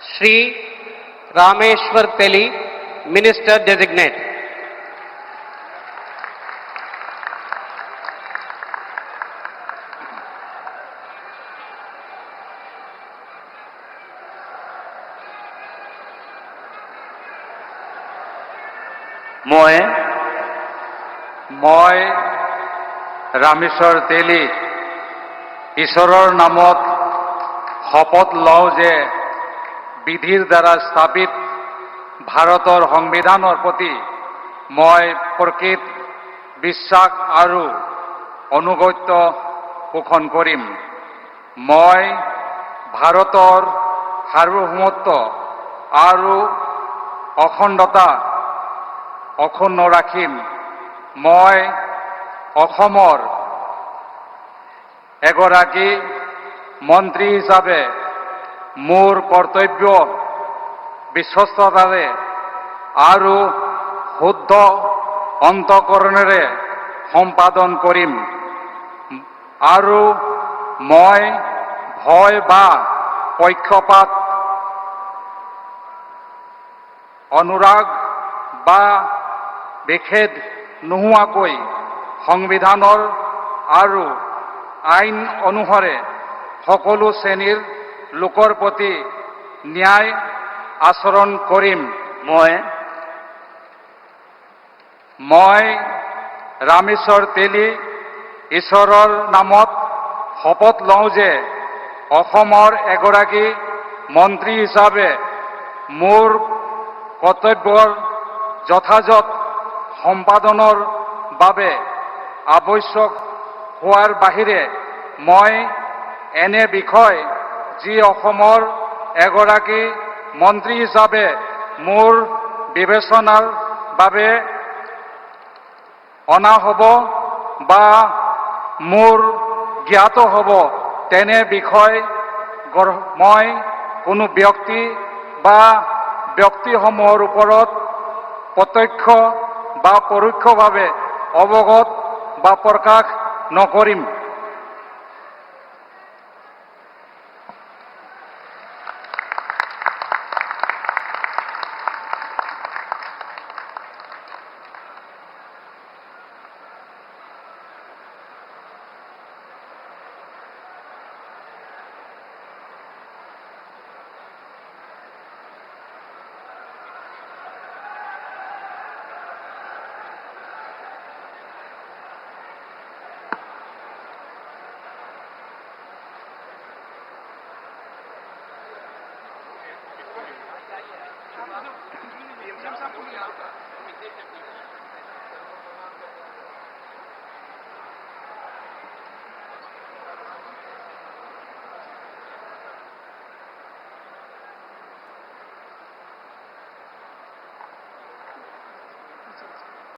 Shri Rameshwar Teli, Minister Designate. মই ৰামেশ্বৰ তেলী ঈশ্বৰৰ নামত শপত লওঁ যে বিধিৰ দ্বাৰা স্থাপিত ভাৰতৰ সংবিধানৰ প্ৰতি মই প্ৰকৃত বিশ্বাস আৰু অনুগত্য পোষণ কৰিম। মই ভাৰতৰ সাৰ্বভৌমত্ব আৰু অখণ্ডতা অক্ষুণ্ণ ৰাখিম। মই অসমৰ এগৰাকী মন্ত্ৰী হিচাপে মোৰ কৰ্তব্য বিশ্বস্ততাৰে আৰু শুদ্ধ অন্তঃকৰণেৰে সম্পাদন কৰিম আৰু মই ভয় বা পক্ষপাত অনুৰাগ বা বিখেদ নোহোৱাকৈ সংবিধানৰ আৰু আইন অনুসাৰে সকলো শ্ৰেণীৰ লোকৰ প্ৰতি ন্যায় আচৰণ কৰিম। মই ৰামেশ্বৰ তেলী ঈশ্বৰৰ নামত শপত লওঁ যে অসমৰ এগৰাকী মন্ত্ৰী হিচাপে মোৰ কৰ্তব্যৰ যথাযথ সম্পাদনৰ বাবে আৱশ্যক হোৱাৰ বাহিৰে মই এনে বিষয় যি অসমৰ এগৰাকী মন্ত্ৰী হিচাপে মোৰ বিবেচনাৰ বাবে অনা হ'ব বা মোৰ জ্ঞাত হ'ব তেনে বিষয় মই কোনো ব্যক্তি বা ব্যক্তিসমূহৰ ওপৰত প্ৰত্যক্ষ বা পৰোক্ষভাৱে অৱগত বা প্ৰকাশ নকৰিম।